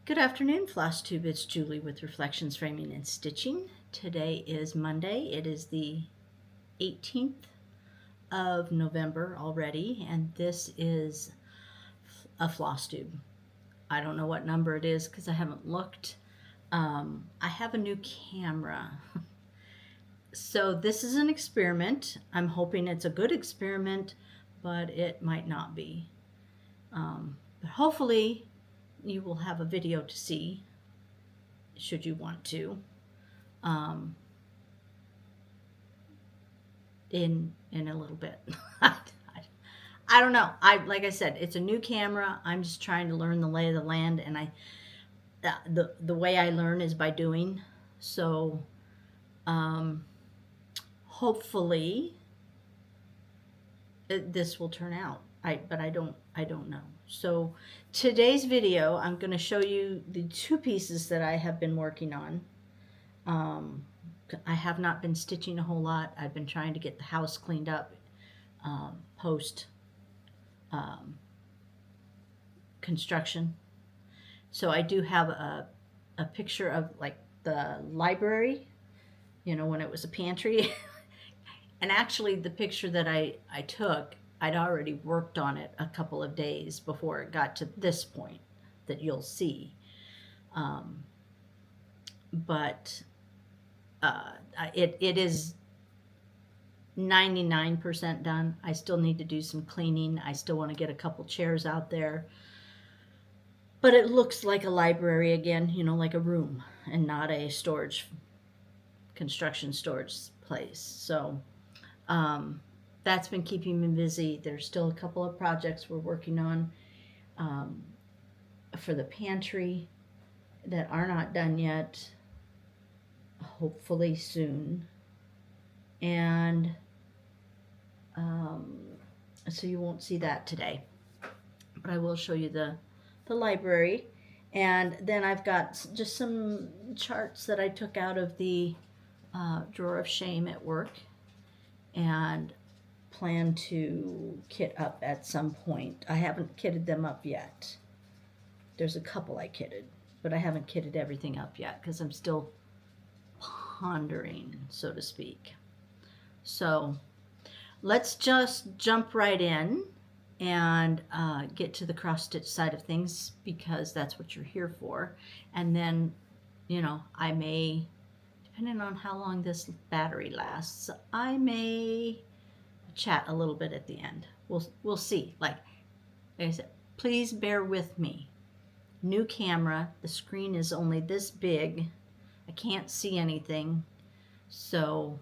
Good afternoon, Floss Tube. It's Julie with Reflections Framing and Stitching. Today is Monday. It is the 18th of November already, and this is a floss tube. I don't know what number it is because I haven't looked. I have a new camera. So this is an experiment. I'm hoping it's a good experiment, but it might not be. But hopefully you will have a video to see should you want to in a little bit. I don't know. Like I said, it's a new camera. I'm just trying to learn the lay of the land, and the way I learn is by doing. So hopefully this will turn out. But I don't know. So today's video, I'm going to show you the two pieces that I have been working on. I have not been stitching a whole lot. I've been trying to get the house cleaned up post construction. So I do have a picture of like the library, you know, when it was a pantry. And actually the picture that I took, I'd already worked on it a couple of days before it got to this point that you'll see. But it is 99% done. I still need to do some cleaning. I still want to get a couple chairs out there. But it looks like a library again, you know, like a room and not a construction storage place. So that's been keeping me busy. There's still a couple of projects we're working on for the pantry that are not done yet. Hopefully soon. And so you won't see that today. But I will show you the library. And then I've got just some charts that I took out of the drawer of shame at work and plan to kit up at some point. I haven't kitted them up yet. There's a couple I kitted, but I haven't kitted everything up yet because I'm still pondering, so to speak. So let's just jump right in and get to the cross stitch side of things because that's what you're here for. And then, you know, I may, depending on how long this battery lasts, I may chat a little bit at the end. We'll see. Like I said, please bear with me. New camera. The screen is only this big. I can't see anything. So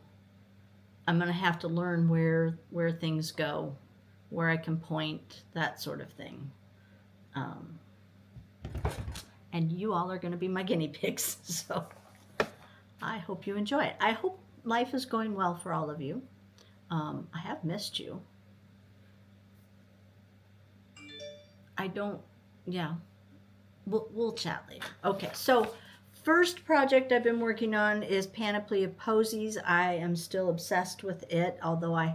I'm going to have to learn where things go, where I can point, that sort of thing. And you all are going to be my guinea pigs. So I hope you enjoy it. I hope life is going well for all of you. I have missed you. Yeah. We'll chat later. Okay, so first project I've been working on is Panoply of Posies. I am still obsessed with it, although I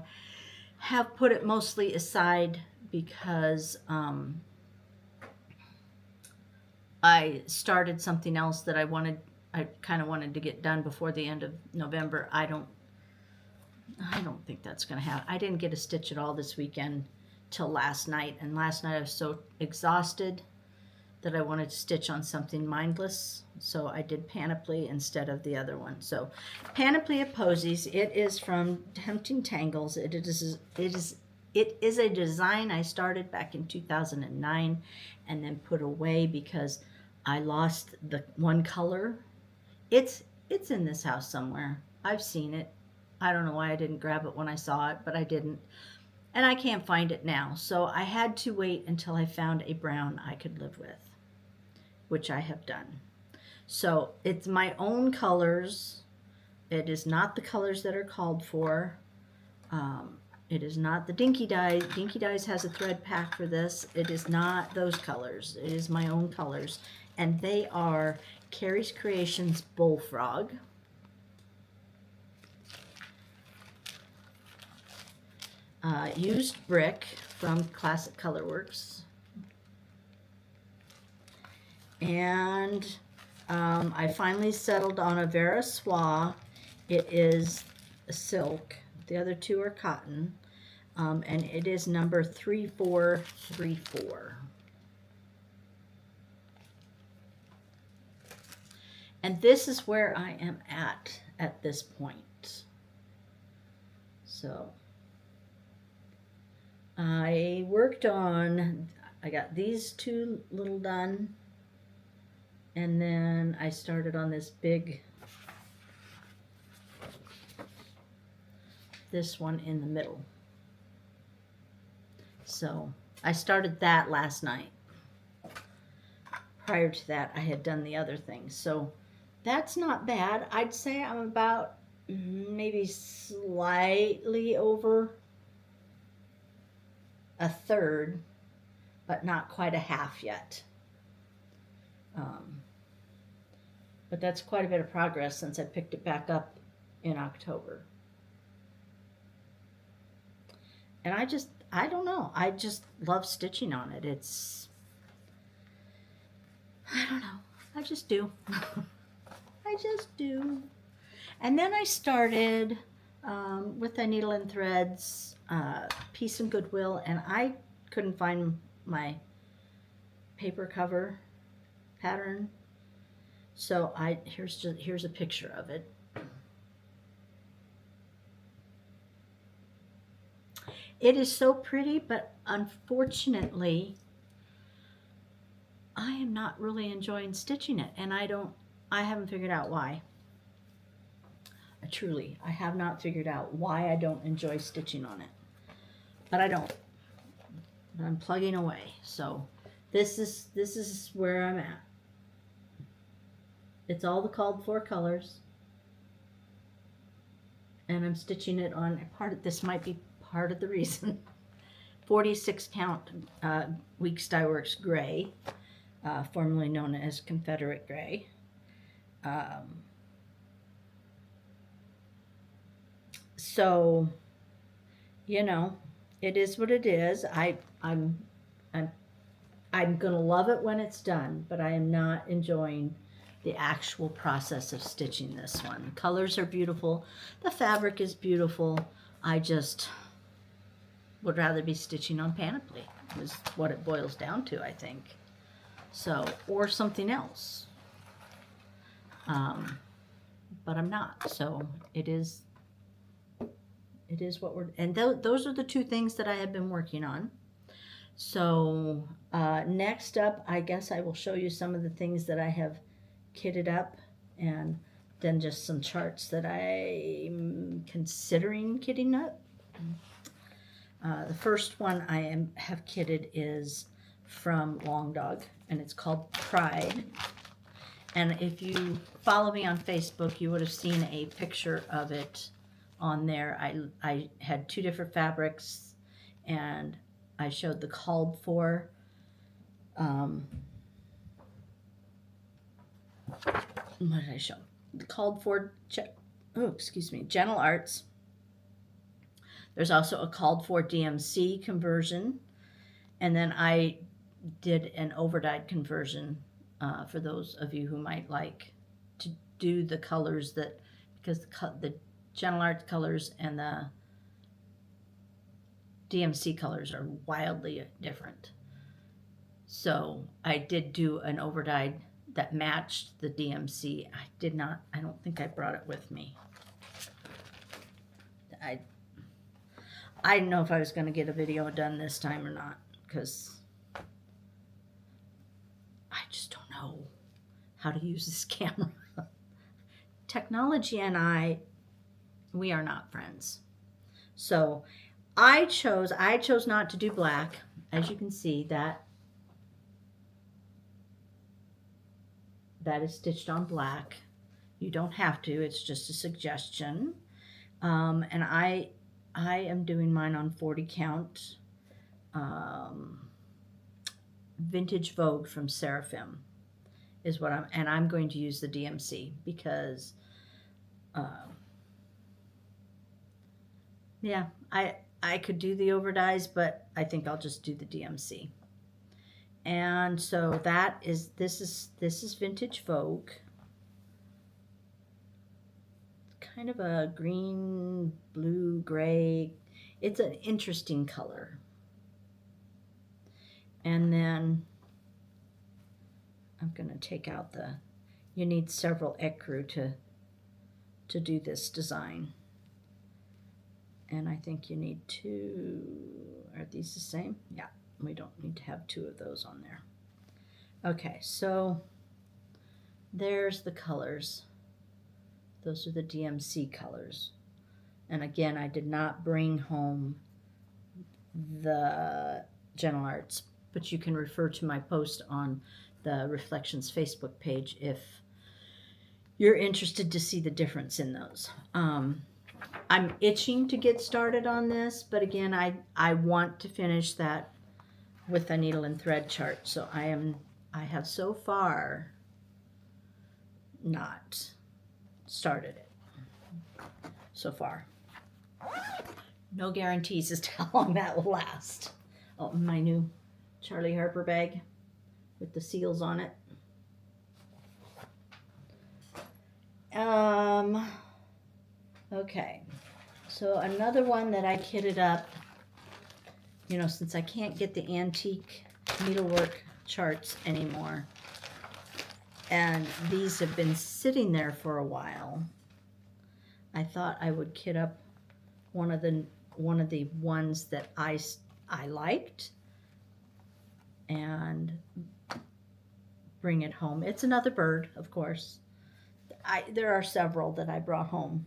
have put it mostly aside because I started something else that I kind of wanted to get done before the end of November. I don't think that's going to happen. I didn't get a stitch at all this weekend till last night, and last night I was so exhausted that I wanted to stitch on something mindless, so I did Panoply instead of the other one. So Panoply of Posies, it is from Tempting Tangles. It is a design I started back in 2009 and then put away because I lost the one color. It's in this house somewhere. I've seen it. I don't know why I didn't grab it when I saw it, but I didn't. And I can't find it now. So I had to wait until I found a brown I could live with, which I have done. So it's my own colors. It is not the colors that are called for. It is not the Dinky Dyes. Dinky Dyes has a thread pack for this. It is not those colors. It is my own colors. And they are Carrie's Creations Bullfrog. Used brick from Classic Colorworks. And I finally settled on a Vera Soie. It is a silk. The other two are cotton. And it is number 3434. And this is where I am at this point. So I worked on, I got these two little done, and then I started on this big, this one in the middle. So I started that last night. Prior to that, I had done the other things. So that's not bad. I'd say I'm about maybe slightly over a third, but not quite a half yet. But that's quite a bit of progress since I picked it back up in October. And I don't know. I just love stitching on it. I don't know. I just do. I just do. And then I started with the needle and threads, Peace and Goodwill, and I couldn't find my paper cover pattern. So here's a picture of it. It is so pretty, but unfortunately, I am not really enjoying stitching it, and I haven't figured out why. I have not figured out why I don't enjoy stitching on it. But I don't. But I'm plugging away. So this is where I'm at. It's all the called for colors. And I'm stitching it on this might be part of the reason. 46 count Weeks Dye Works gray, formerly known as Confederate gray. So, you know, it is what it is. I'm gonna love it when it's done, but I am not enjoying the actual process of stitching this one. The colors are beautiful. The fabric is beautiful. I just would rather be stitching on panoply, is what it boils down to, I think. So, or something else. But I'm not. So it is what and those are the two things that I have been working on. So next up, I guess I will show you some of the things that I have kitted up, and then just some charts that I'm considering kitting up. The first one I have kitted is from Long Dog, and it's called Pride. And if you follow me on Facebook, you would have seen a picture of it on there. I had two different fabrics, and I showed the called for. What did I show? The called for, Gentle Arts. There's also a called for DMC conversion, and then I did an overdyed conversion for those of you who might like to do the colors because the Gentle Arts colors and the DMC colors are wildly different. So I did do an overdyed that matched the DMC. I don't think I brought it with me. I didn't know if I was going to get a video done this time or not, because I just don't know how to use this camera. Technology and we are not friends. So I chose not to do black. As you can see, that is stitched on black. You don't have to, it's just a suggestion. And I am doing mine on 40 count Vintage Vogue from Seraphim is what I'm going to use the DMC because yeah, I could do the overdyes, but I think I'll just do the DMC. And so this is Vintage Vogue. Kind of a green, blue, gray. It's an interesting color. And then I'm going to take out you need several ecru to do this design. And I think you need two. Are these the same? Yeah, we don't need to have two of those on there. Okay, so there's the colors. Those are the DMC colors. And again, I did not bring home the Gentle Arts, but you can refer to my post on the Reflections Facebook page if you're interested to see the difference in those. I'm itching to get started on this, but again, I want to finish that with a needle and thread chart. So I have so far not started it so far. No guarantees as to how long that will last. Oh, my new Charlie Harper bag with the seals on it. Okay, so another one that I kitted up, since I can't get the antique needlework charts anymore, and these have been sitting there for a while, I thought I would kit up one of the ones that I liked and bring it home. It's another bird, of course. There are several that I brought home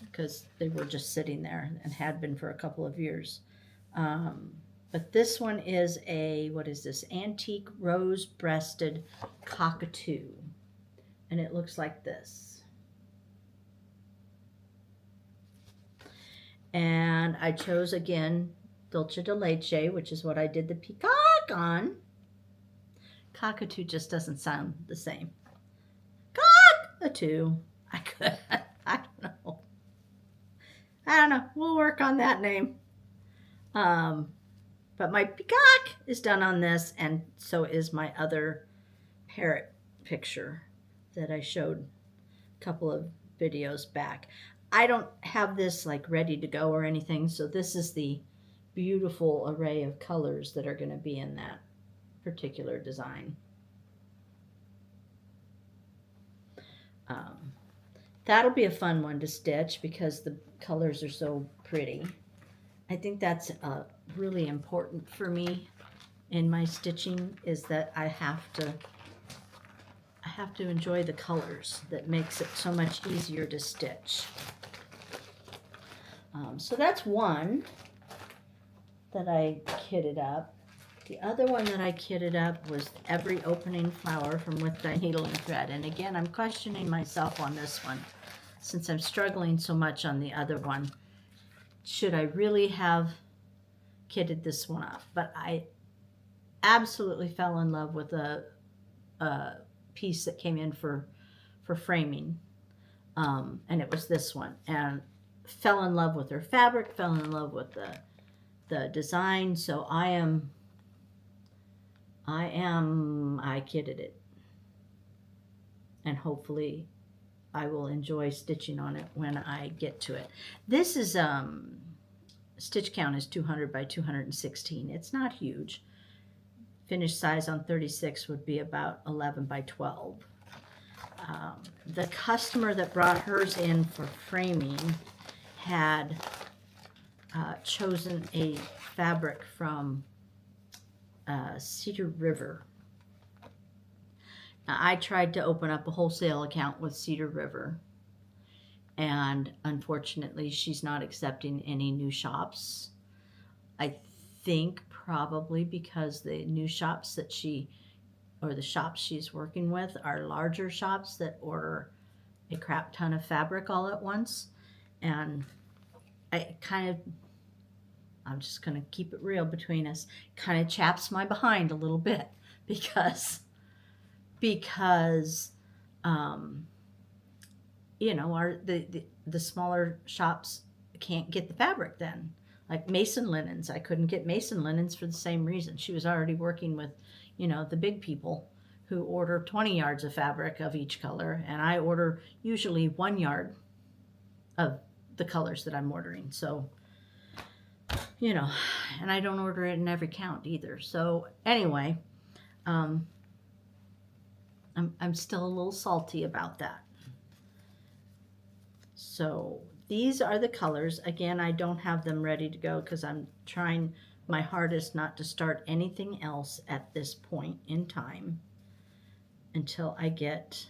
because they were just sitting there and had been for a couple of years. But this one is what is this? Antique rose-breasted cockatoo. And it looks like this. And I chose, again, Dulce de Leche, which is what I did the peacock on. Cockatoo just doesn't sound the same. Cockatoo. I don't know. We'll work on that name. But my peacock is done on this, and so is my other parrot picture that I showed a couple of videos back. I don't have this like ready to go or anything, so this is the beautiful array of colors that are going to be in that particular design. That'll be a fun one to stitch because the colors are so pretty. I think that's really important for me in my stitching, is that I have to enjoy the colors. That makes it so much easier to stitch. So that's one that I kitted up. The other one that I kitted up was Every Opening Flower from With Thy Needle and Thread. And again, I'm questioning myself on this one, since I'm struggling so much on the other one. Should I really have kitted this one up? But I absolutely fell in love with a piece that came in for framing. And it was this one. And fell in love with her fabric, fell in love with the design. So I kitted it. And hopefully I will enjoy stitching on it when I get to it. This is, stitch count is 200 by 216. It's not huge. Finished size on 36 would be about 11 by 12. The customer that brought hers in for framing had chosen a fabric from Cedar River. Now, I tried to open up a wholesale account with Cedar River, and unfortunately she's not accepting any new shops. I think probably because the new shops that the shops she's working with are larger shops that order a crap ton of fabric all at once. And I'm just going to keep it real between us, kind of chaps my behind a little bit because the smaller shops can't get the fabric then. Like Mason linens. I couldn't get Mason linens for the same reason. She was already working with, you know, the big people who order 20 yards of fabric of each color, and I order usually 1 yard of the colors that I'm ordering. So, you know, and I don't order it in every count either. So anyway, I'm still a little salty about that. So these are the colors. Again, I don't have them ready to go because I'm trying my hardest not to start anything else at this point in time until I get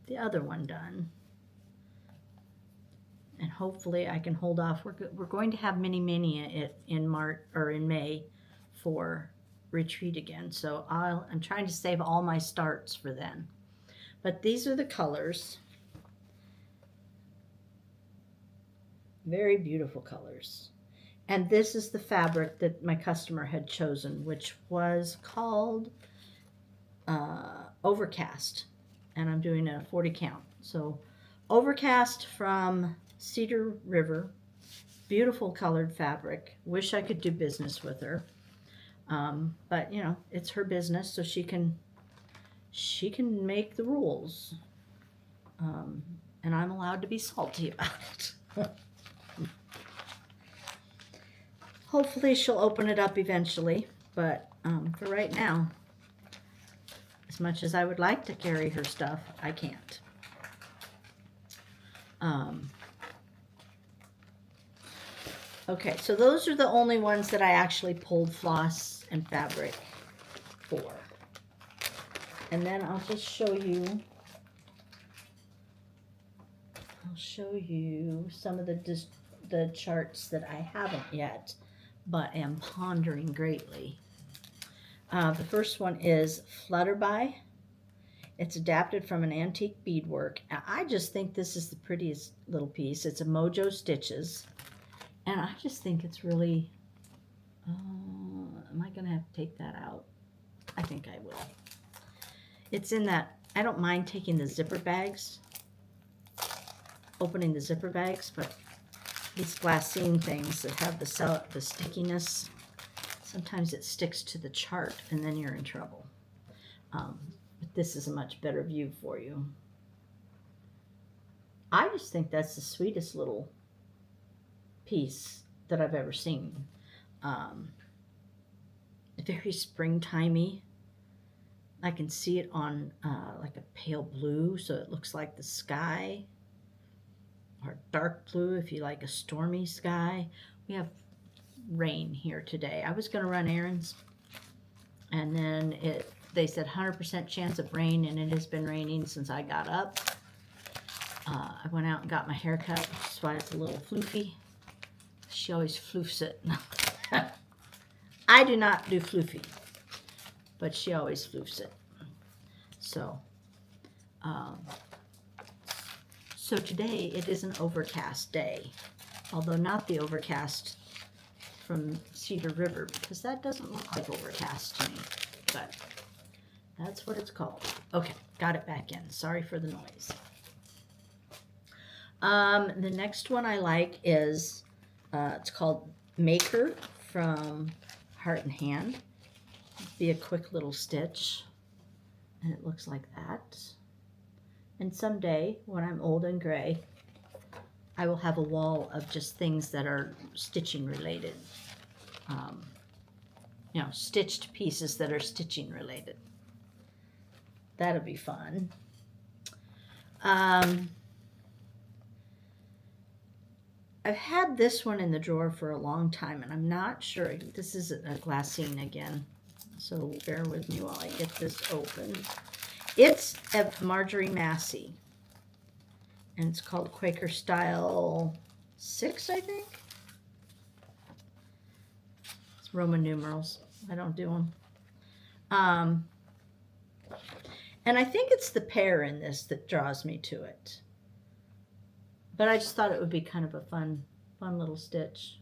the other one done. And hopefully I can hold off. We're going to have Mini Mania in March or in May for retreat again. So I'm trying to save all my starts for then. But these are the colors. Very beautiful colors. And this is the fabric that my customer had chosen, which was called Overcast. And I'm doing a 40 count. So Overcast from Cedar River. Beautiful colored fabric. Wish I could do business with her. But, you know, it's her business, so she can make the rules. And I'm allowed to be salty about it. Hopefully she'll open it up eventually, but for right now, as much as I would like to carry her stuff, I can't. Okay, so those are the only ones that I actually pulled floss and fabric for. And then I'll just show you, some of the charts that I haven't yet, but am pondering greatly. The first one is Flutterby. It's adapted from an antique beadwork. I just think this is the prettiest little piece. It's a Mojo Stitches. And I just think it's really, am I going to have to take that out? I think I will. It's in that, I don't mind taking the zipper bags, opening the zipper bags, but these glassine things that have the stickiness, sometimes it sticks to the chart and then you're in trouble. But this is a much better view for you. I just think that's the sweetest little piece that I've ever seen. Very springtimey. I can see it on like a pale blue, so it looks like the sky, or dark blue if you like a stormy sky. We have rain here today. I was going to run errands, and then they said 100% chance of rain, and it has been raining since I got up. I went out and got my hair cut, that's why it's a little floofy. She always floofs it. I do not do floofy, but she always floofs it. So, so today it is an overcast day, although not the overcast from Cedar River, because that doesn't look like overcast to me, but that's what it's called. Okay, got it back in. Sorry for the noise. The next one I like is, it's called Maker from Heart and Hand. Be a quick little stitch, and it looks like that. And someday, when I'm old and gray, I will have a wall of just things that are stitching related. You know, stitched pieces that are stitching related. That'll be fun. I've had this one in the drawer for a long time, and I'm not sure. This is a glassine again, so bear with me while I get this open. It's a Marjorie Massey, and it's called Quaker Style 6, I think. It's Roman numerals. I don't do them. And I think it's the pear in this that draws me to it. But I just thought it would be kind of a fun little stitch.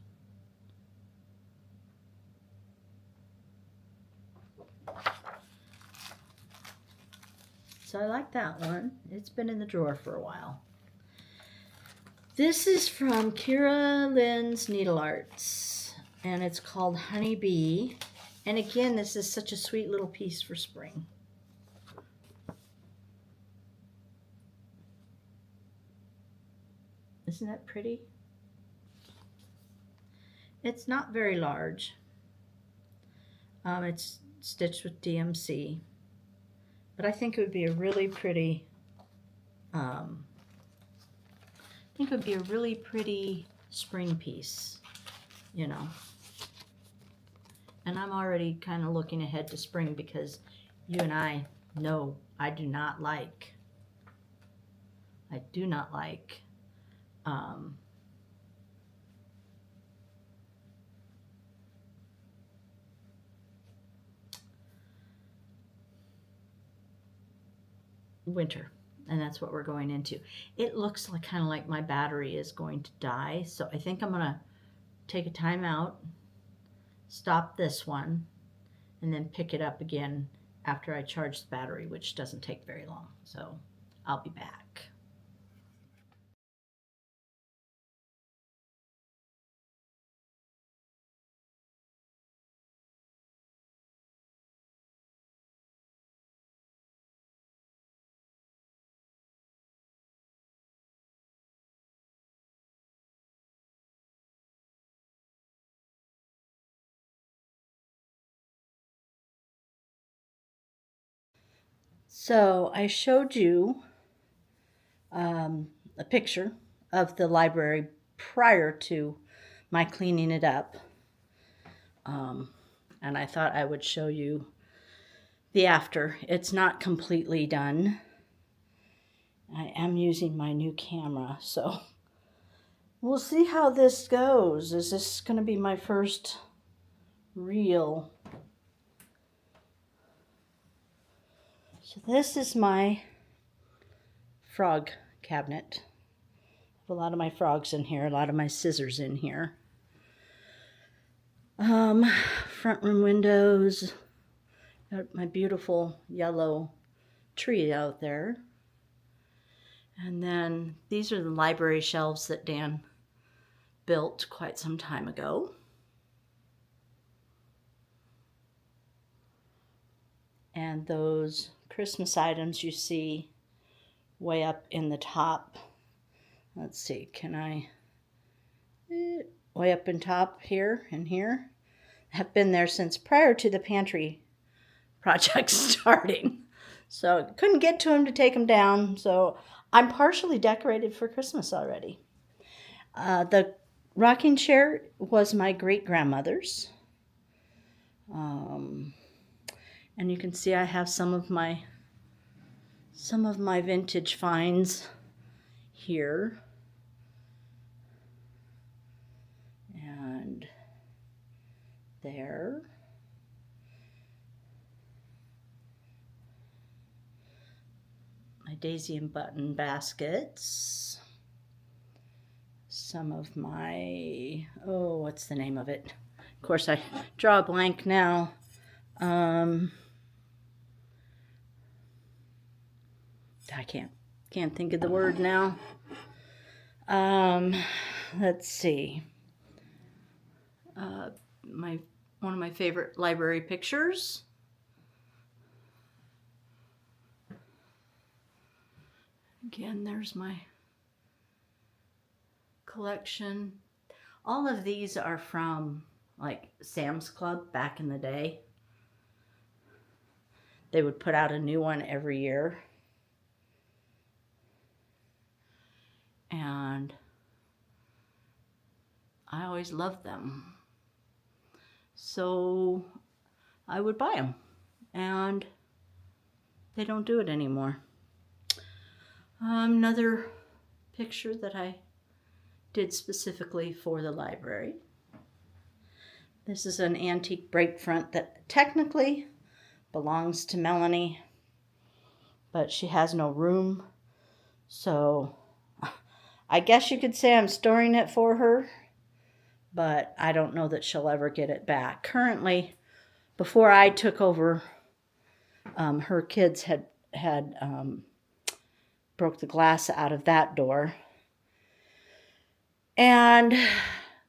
So I like that one. It's been in the drawer for a while. This is from Kira Lynn's Needle Arts, and it's called Honeybee. And again, this is such a sweet little piece for spring. Isn't that pretty? It's not very large. It's stitched with DMC, but I think it would be a really pretty. I think it would be a really pretty spring piece, you know. And I'm already kind of looking ahead to spring because you and I know I do not like winter, and that's what we're going into. It looks like kind of like my battery is going to die, so I think I'm gonna take a time out, stop this one, and then pick it up again after I charge the battery, which doesn't take very long. So I'll be back. So I showed you a picture of the library prior to my cleaning it up. And I thought I would show you the after. It's not completely done. I am using my new camera, so we'll see how this goes. Is this going to be my first real? So this is my frog cabinet. A lot of my frogs in here, a lot of my scissors in here. Front room windows. Got my beautiful yellow tree out there. And then these are the library shelves that Dan built quite some time ago. And those Christmas items you see way up in the top. Let's see, can I? Way up in top here and here. Have been there since prior to the pantry project starting. So couldn't get to them to take them down. So I'm partially decorated for Christmas already. The rocking chair was my great-grandmother's. And you can see I have some of my vintage finds here. And there. My daisy and button baskets. Some of my, what's the name of it? Of course, I draw a blank now. I can't think of the word now. Let's see. One of my favorite library pictures. Again, there's my collection. All of these are from like Sam's Club back in the day. They would put out a new one every year. And I always loved them. So I would buy them. And they don't do it anymore. Another picture that I did specifically for the library. This is an antique break front that technically belongs to Melanie, but she has no room. So I guess you could say I'm storing it for her, but I don't know that she'll ever get it back. Currently, before I took over, her kids had broke the glass out of that door. And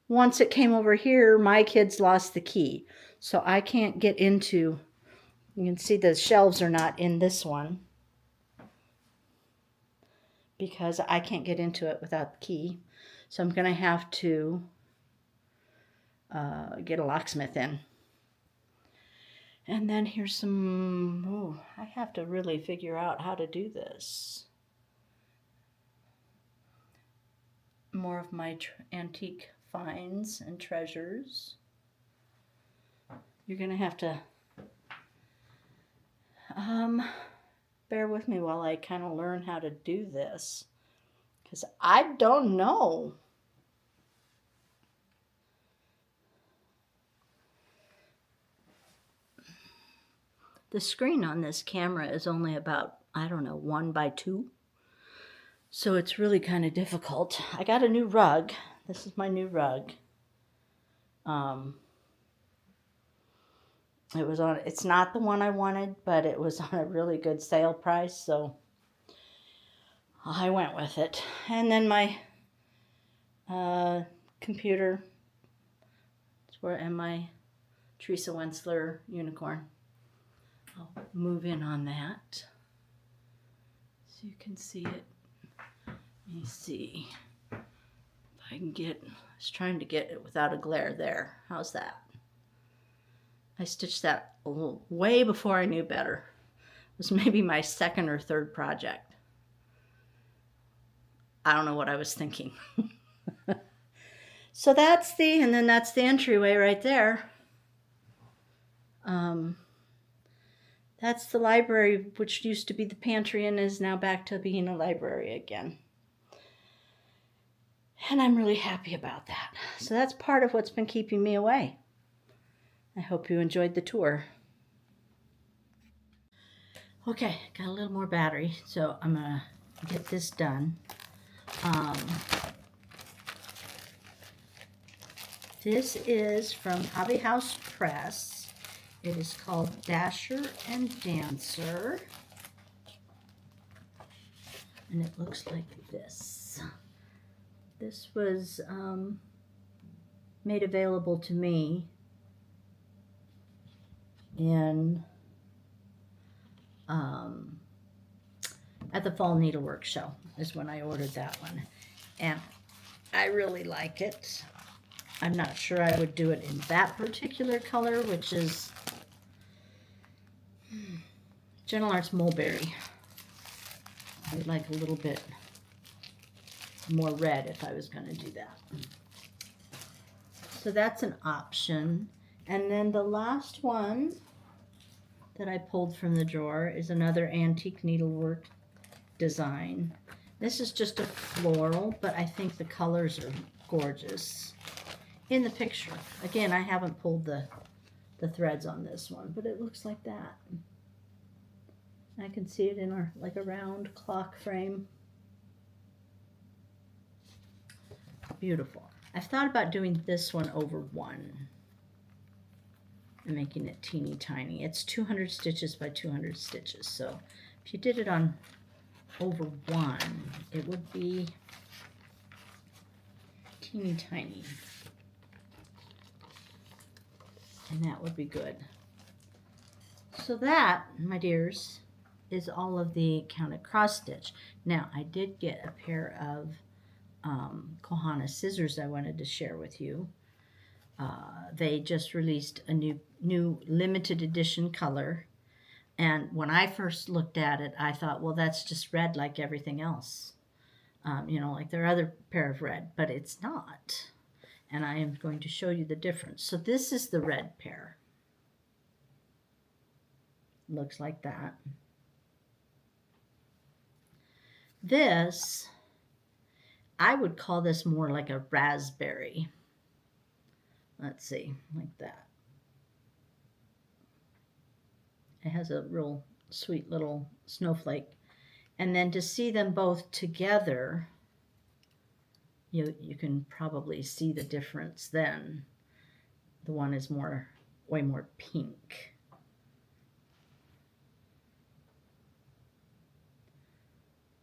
once it came over here, my kids lost the key. So I can't get into, you can see the shelves are not in this one because I can't get into it without the key. So I'm going to have to get a locksmith in. And then here's some, oh, I have to really figure out how to do this. More of my antique finds and treasures. You're going to have to bear with me while I kind of learn how to do this, because I don't know. The screen on this camera is only about, I don't know, 1 by 2. So it's really kind of difficult. I got a new rug. This is my new rug. It's not the one I wanted, but it was on a really good sale price, so I went with it. And then my computer, and my Teresa Wensler unicorn. I'll move in on that so you can see it. Let me see if I can get, I was trying to get it without a glare there. How's that? I stitched that way before I knew better. It was maybe my second or third project. I don't know what I was thinking. So that's and then that's the entryway right there. That's the library, which used to be the pantry and is now back to being a library again. And I'm really happy about that. So that's part of what's been keeping me away. I hope you enjoyed the tour. Okay, got a little more battery, so I'm gonna get this done. This is from Hobby House Press. It is called Dasher and Dancer. And it looks like this. This was made available to me in at the Fall Needlework Show is when I ordered that one. And I really like it. I'm not sure I would do it in that particular color, which is Gentle Arts Mulberry. I'd like a little bit more red if I was going to do that. So that's an option. And then the last one that I pulled from the drawer is another antique needlework design. This is just a floral, but I think the colors are gorgeous in the picture. Again, I haven't pulled the threads on this one, but it looks like that. I can see it in like a round clock frame. Beautiful. I've thought about doing this one over 1 and making it teeny tiny. It's 200 stitches by 200 stitches. So if you did it on over 1, it would be teeny tiny. And that would be good. So that, my dears, is all of the counted cross stitch. Now, I did get a pair of Kohana scissors I wanted to share with you. They just released a new limited edition color. And when I first looked at it, I thought, well, that's just red like everything else. You know, like their other pair of red, but it's not. And I am going to show you the difference. So this is the red pair. Looks like that. This, I would call this more like a raspberry. Let's see, like that. It has a real sweet little snowflake. And then to see them both together, you can probably see the difference then. The one is way more pink.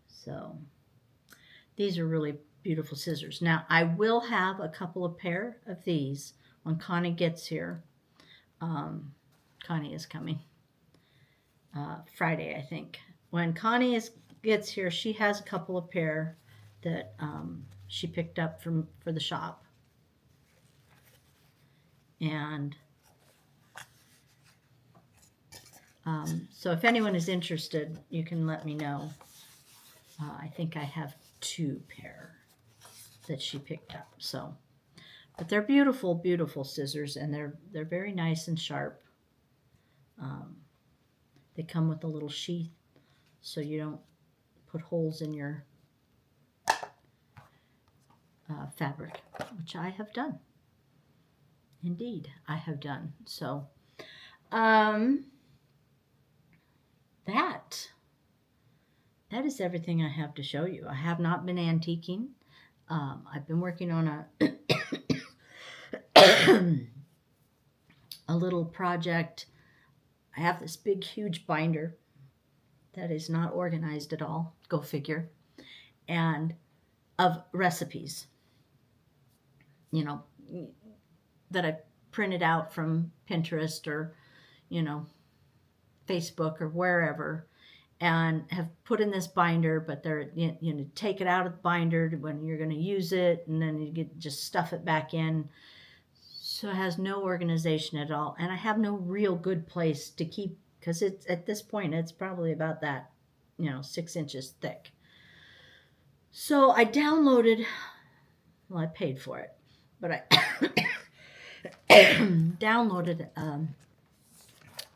So these are really beautiful scissors. Now, I will have a couple of pair of these when Connie gets here. Connie is coming Friday, I think. When Connie gets here, she has a couple of pair that she picked up for the shop. And so if anyone is interested, you can let me know. I think I have 2 pair that she picked up. So, but they're beautiful, beautiful scissors, and they're very nice and sharp. They come with a little sheath, so you don't put holes in your fabric, which I have done. Indeed, I have done. So, that is everything I have to show you. I have not been antiquing. I've been working on a little project. I have this big, huge binder that is not organized at all. Go figure. And of recipes, you know, that I printed out from Pinterest or, you know, Facebook or wherever, and have put in this binder, but they're, you know, take it out of the binder when you're going to use it, and then you just stuff it back in. So it has no organization at all, and I have no real good place to keep, because it's at this point it's probably about that, you know, 6 inches thick. So I downloaded, well, I paid for it, but I downloaded a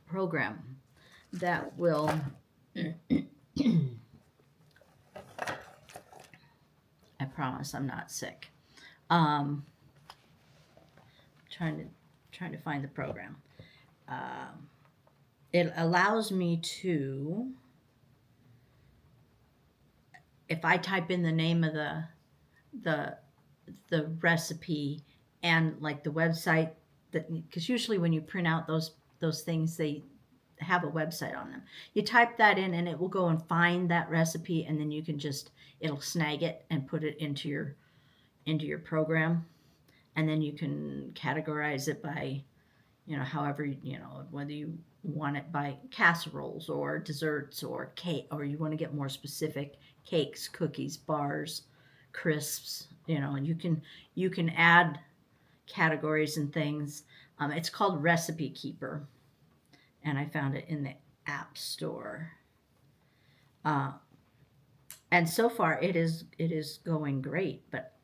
program that will I promise I'm not sick. Trying to find the program. It allows me to, if I type in the name of the recipe and like the website, that, because usually when you print out those things, they have a website on them. You type that in and it will go and find that recipe, and then you can just, it'll snag it and put it into your program, and then you can categorize it by, you know, however, you know, whether you want it by casseroles or desserts or cake, or you want to get more specific, cakes, cookies, bars, crisps, you know, and you can add categories and things. It's called Recipe Keeper, and I found it in the App Store. And so far it is going great, but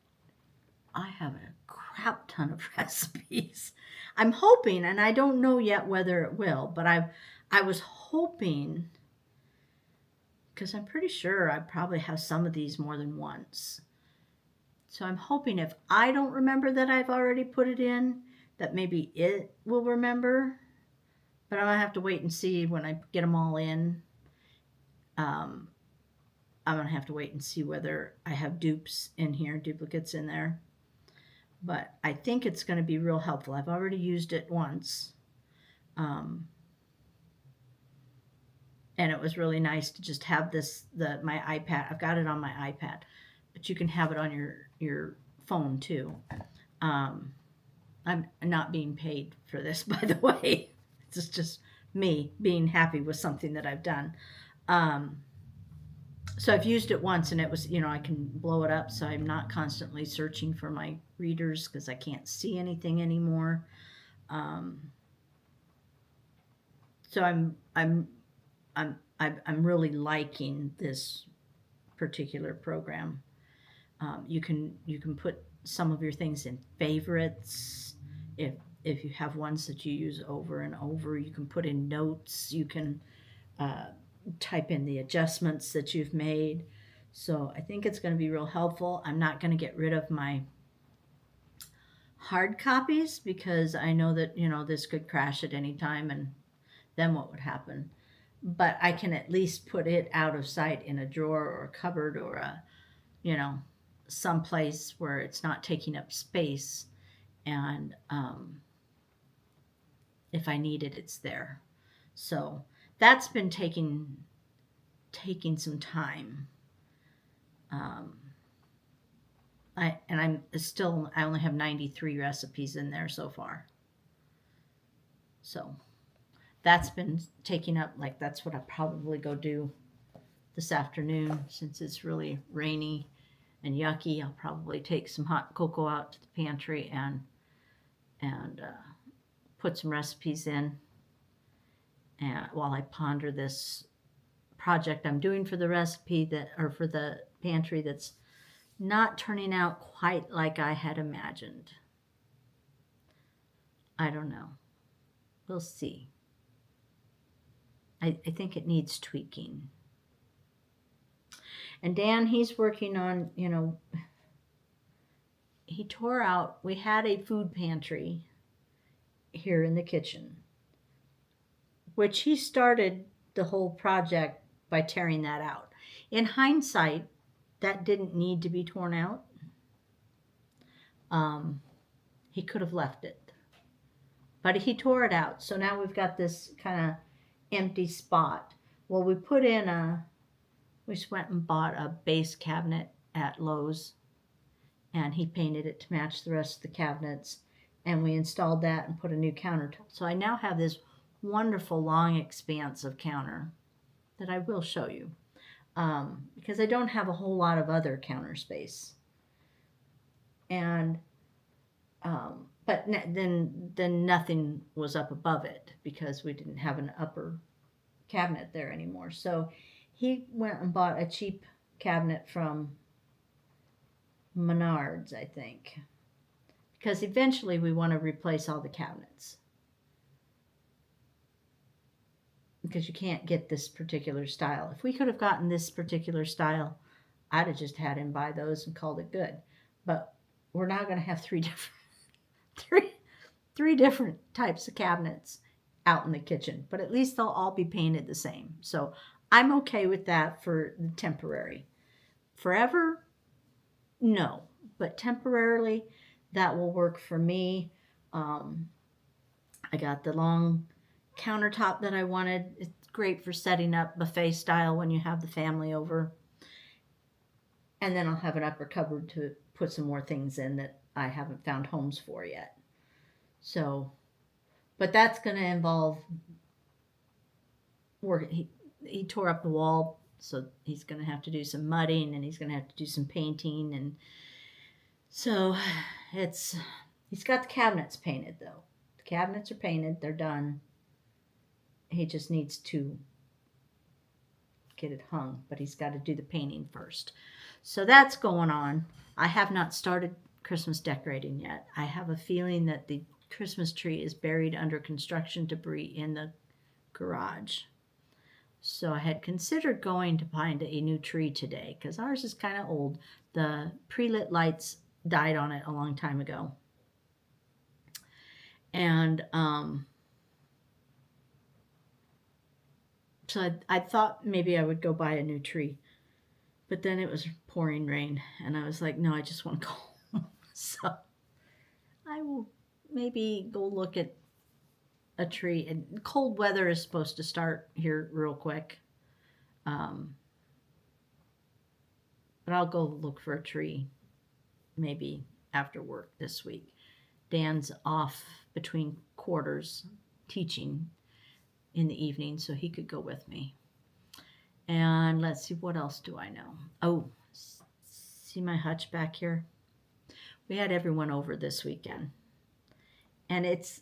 I have a crap ton of recipes. I'm hoping, and I don't know yet whether it will, but I was hoping, because I'm pretty sure I probably have some of these more than once. So I'm hoping if I don't remember that I've already put it in, that maybe it will remember. But I'm going to have to wait and see when I get them all in. I'm going to have to wait and see whether I have dupes in here, duplicates in there. But I think it's going to be real helpful. I've already used it once. And it was really nice to just have my iPad. I've got it on my iPad, but you can have it on your phone too. I'm not being paid for this, by the way. It's just me being happy with something that I've done. So I've used it once, and it was, you know, I can blow it up, so I'm not constantly searching for my readers because I can't see anything anymore. So I'm really liking this particular program. You can put some of your things in favorites. If you have ones that you use over and over, you can put in notes. You can type in the adjustments that you've made. So I think it's going to be real helpful. I'm not going to get rid of my hard copies because I know that, you know, this could crash at any time, and then what would happen? But I can at least put it out of sight in a drawer or a cupboard or a, you know, someplace where it's not taking up space, and if I need it, it's there. So that's been taking some time. I only have 93 recipes in there so far. So that's been taking up, like, that's what I probably go do this afternoon since it's really rainy and yucky. I'll probably take some hot cocoa out to the pantry and put some recipes in, and while I ponder this project I'm doing for the recipe for the pantry that's not turning out quite like I had imagined. I don't know. We'll see. I think it needs tweaking. And Dan, he's working on, he tore out, we had a food pantry here in the kitchen, which he started the whole project by tearing that out. In hindsight, that didn't need to be torn out. He could have left it, but he tore it out. So now we've got this kind of empty spot. Well, we just went and bought a base cabinet at Lowe's, and he painted it to match the rest of the cabinets, and we installed that and put a new countertop. So I now have this wonderful long expanse of counter that I will show you, because I don't have a whole lot of other counter space. And but then nothing was up above it because we didn't have an upper cabinet there anymore. So he went and bought a cheap cabinet from Menards, I think, because eventually we want to replace all the cabinets, because you can't get this particular style. If we could have gotten this particular style, I'd have just had him buy those and called it good. But we're now going to have three different types of cabinets out in the kitchen, but at least they'll all be painted the same. So I'm okay with that for the temporary. Forever, no, but temporarily that will work for me. I got the long countertop that I wanted. It's great for setting up buffet style when you have the family over. And then I'll have an upper cupboard to put some more things in that I haven't found homes for yet. So, but that's going to involve work. He tore up the wall, so he's going to have to do some mudding, and he's going to have to do some painting. And so he's got the cabinets painted, though. The cabinets are painted. They're done. He just needs to get it hung, but he's got to do the painting first. So that's going on. I have not started Christmas decorating yet. I have a feeling that the Christmas tree is buried under construction debris in the garage. So I had considered going to find a new tree today, because ours is kind of old. The pre-lit lights died on it a long time ago. And so I thought maybe I would go buy a new tree. But then it was pouring rain, and I was like, no, I just want to go home. So I will maybe go look at a tree. And cold weather is supposed to start here real quick. But I'll go look for a tree maybe after work this week. Dan's off between quarters teaching in the evening, so he could go with me. And let's see, what else do I know? Oh, see my hutch back here? We had everyone over this weekend. And it's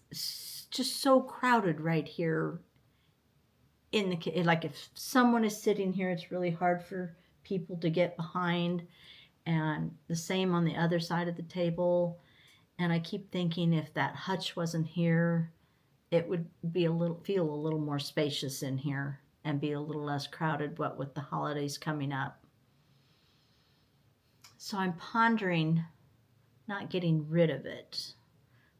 just so crowded right here in the, like, if someone is sitting here, it's really hard for people to get behind. And the same on the other side of the table. And I keep thinking if that hutch wasn't here, it would be feel a little more spacious in here and be a little less crowded, what with the holidays coming up. So I'm pondering not getting rid of it,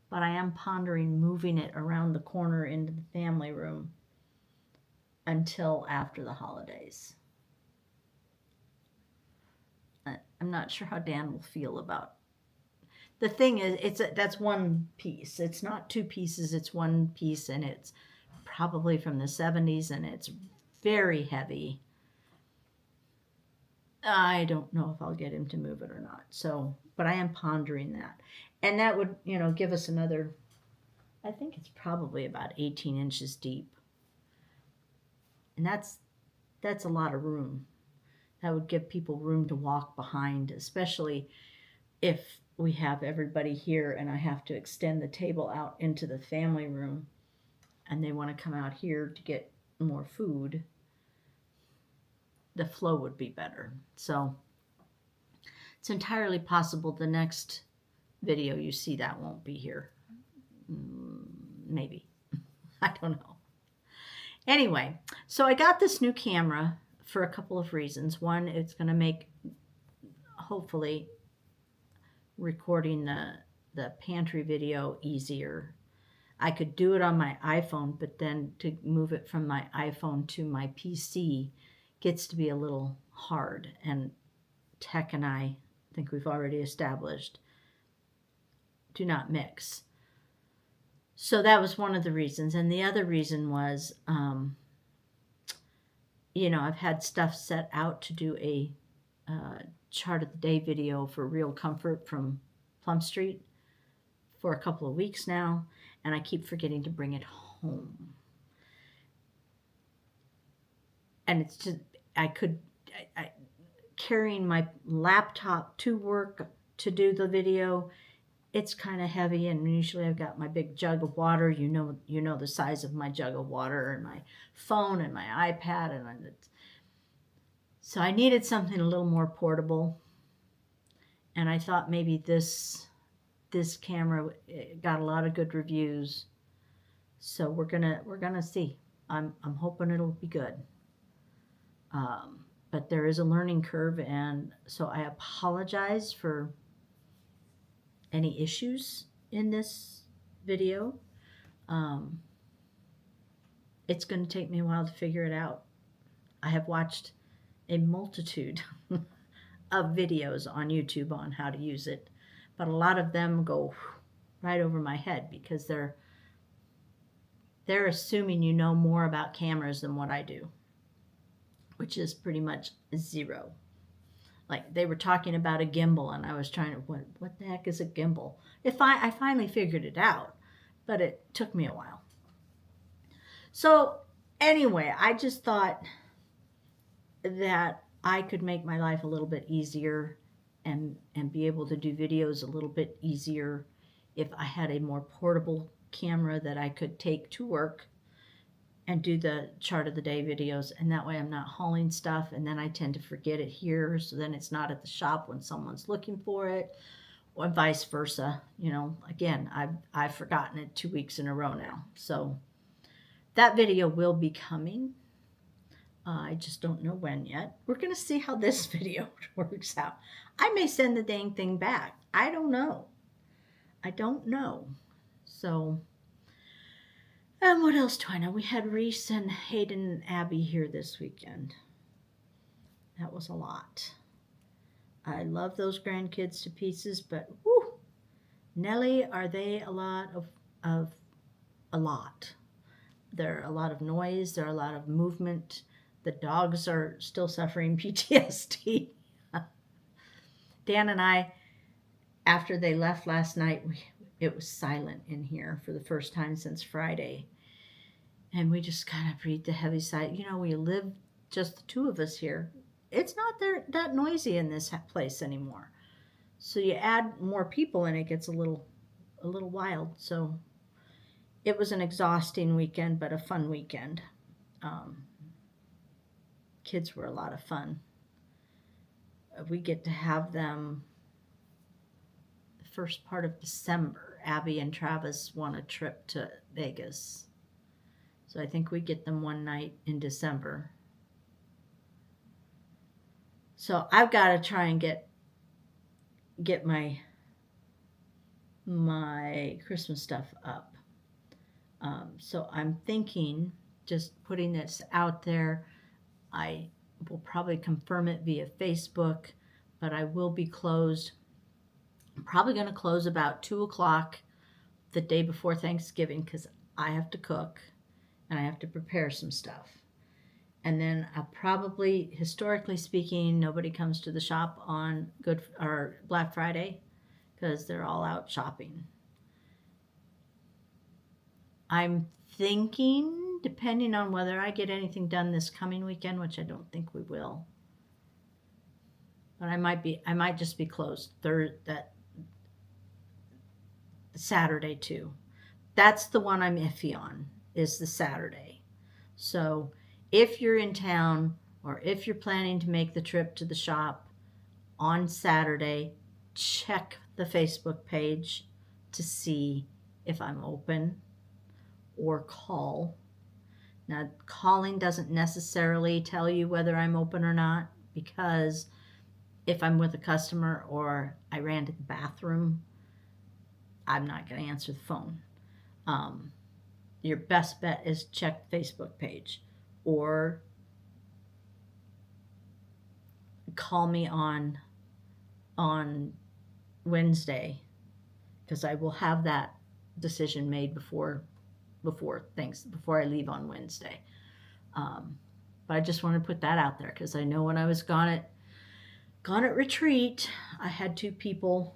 but I am pondering moving it around the corner into the family room until after the holidays. I'm not sure how Dan will feel about it. The thing is, that's one piece. It's not two pieces, it's one piece, and it's probably from the 70s, and it's very heavy. I don't know if I'll get him to move it or not. So, but I am pondering that. And that would, give us another, I think it's probably about 18 inches deep. And that's a lot of room. That would give people room to walk behind, especially if we have everybody here and I have to extend the table out into the family room and they want to come out here to get more food. The flow would be better. So it's entirely possible the next video you see that won't be here. Maybe. I don't know. Anyway, so I got this new camera for a couple of reasons. One, it's going to make, hopefully, recording the pantry video easier. I could do it on my iPhone, but then to move it from my iPhone to my PC gets to be a little hard. And Tech and I think we've already established do not mix. So that was one of the reasons. And the other reason was, I've had stuff set out to do a chart of the day video for Real Comfort from Plum Street for a couple of weeks now, and I keep forgetting to bring it home. And it's just, carrying my laptop to work to do the video, it's kind of heavy, and usually I've got my big jug of water. You know the size of my jug of water, and my phone and my iPad, so I needed something a little more portable. And I thought maybe this camera got a lot of good reviews, so we're gonna see. I'm hoping it'll be good. But there is a learning curve, and so I apologize for any issues in this video. It's going to take me a while to figure it out. I have watched a multitude of videos on YouTube on how to use it, but a lot of them go right over my head because they're assuming you know more about cameras than what I do, which is pretty much zero. Like they were talking about a gimbal, and I was trying to, what the heck is a gimbal? I finally figured it out, but it took me a while. So anyway, I just thought that I could make my life a little bit easier and be able to do videos a little bit easier if I had a more portable camera that I could take to work and do the chart of the day videos, and that way I'm not hauling stuff, and then I tend to forget it here, so then it's not at the shop when someone's looking for it, or vice versa. Again, I've forgotten it 2 weeks in a row now. So that video will be coming. I just don't know when yet. We're going to see how this video works out. I may send the dang thing back. I don't know. So... And what else do I know? We had Reese and Hayden and Abby here this weekend. That was a lot. I love those grandkids to pieces, but whoo, Nellie, are they a lot of a lot. There are a lot of noise. There are a lot of movement. The dogs are still suffering PTSD. Dan and I, after they left last night, it was silent in here for the first time since Friday. And we just kind of breathed a heavy sigh. We live just the two of us here. It's not that noisy in this place anymore. So you add more people and it gets a little wild. So it was an exhausting weekend, but a fun weekend. Kids were a lot of fun. We get to have them the first part of December. Abby and Travis want a trip to Vegas. So I think we get them one night in December. So I've got to try and get my Christmas stuff up. So I'm thinking, just putting this out there, I will probably confirm it via Facebook, but I will be closed. I'm probably going to close about 2 o'clock the day before Thanksgiving because I have to cook and I have to prepare some stuff. And then probably, historically speaking, nobody comes to the shop on Good or Black Friday because they're all out shopping. I'm thinking, depending on whether I get anything done this coming weekend, which I don't think we will, but I might just be closed that Saturday too. That's the one I'm iffy on, is the Saturday. So if you're in town or if you're planning to make the trip to the shop on Saturday, check the Facebook page to see if I'm open, or call. Now, calling doesn't necessarily tell you whether I'm open or not, because if I'm with a customer or I ran to the bathroom, I'm not going to answer the phone. Your best bet is check the Facebook page, or call me on Wednesday, because I will have that decision made before I leave on Wednesday. But I just want to put that out there, because I know when I was gone at retreat, I had 2 people.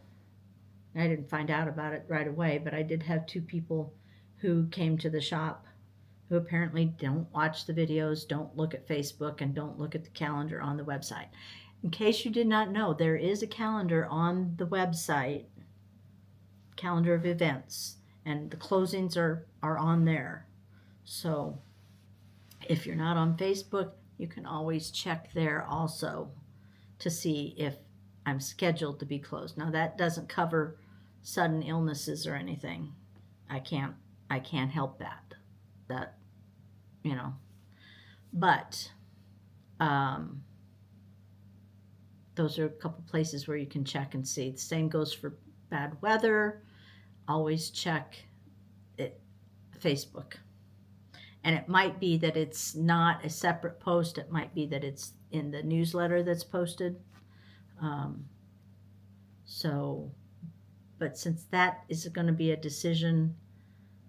I didn't find out about it right away, but I did have 2 people who came to the shop who apparently don't watch the videos, don't look at Facebook, and don't look at the calendar on the website. In case you did not know, there is a calendar on the website, calendar of events, and the closings are on there. So if you're not on Facebook, you can always check there also to see if I'm scheduled to be closed. Now, that doesn't cover sudden illnesses or anything. I can't help that. But those are a couple places where you can check and see. The same goes for bad weather. Always check Facebook. And it might be that it's not a separate post. It might be that it's in the newsletter that's posted. But since that is going to be a decision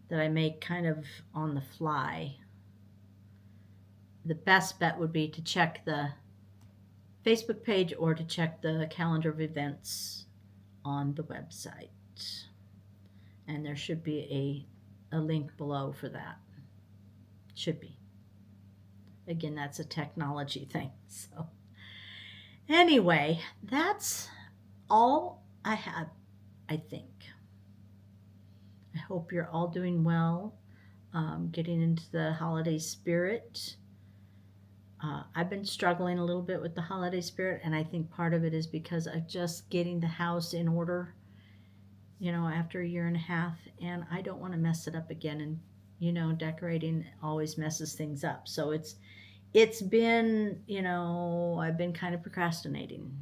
that I make kind of on the fly, the best bet would be to check the Facebook page or to check the calendar of events on the website. And there should be a link below for that. Should be. Again, that's a technology thing. So anyway, that's all I have, I think. I hope you're all doing well, getting into the holiday spirit. I've been struggling a little bit with the holiday spirit, and I think part of it is because of just getting the house in order, after a year and a half, and I don't want to mess it up again. And, decorating always messes things up. So it's been, I've been kind of procrastinating.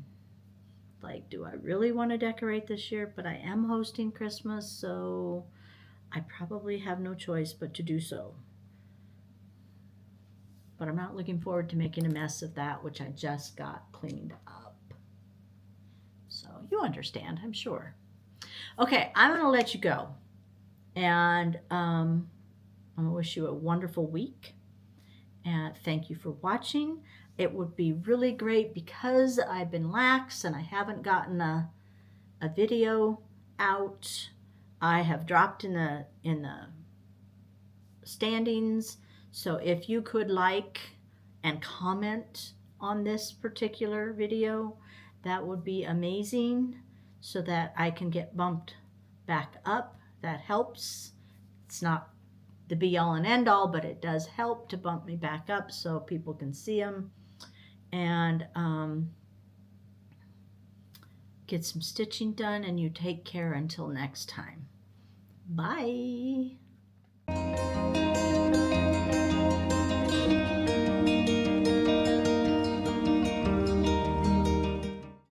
Like, do I really want to decorate this year? But I am hosting Christmas, so I probably have no choice but to do so. But I'm not looking forward to making a mess of that, which I just got cleaned up. So you understand, I'm sure. Okay, I'm going to let you go. And I'm going to wish you a wonderful week. And thank you for watching. It would be really great, because I've been lax and I haven't gotten a video out. I have dropped in the standings. So if you could like and comment on this particular video, that would be amazing, so that I can get bumped back up. That helps. It's not the be-all and end-all, but it does help to bump me back up so people can see them. And get some stitching done, and you take care until next time. Bye.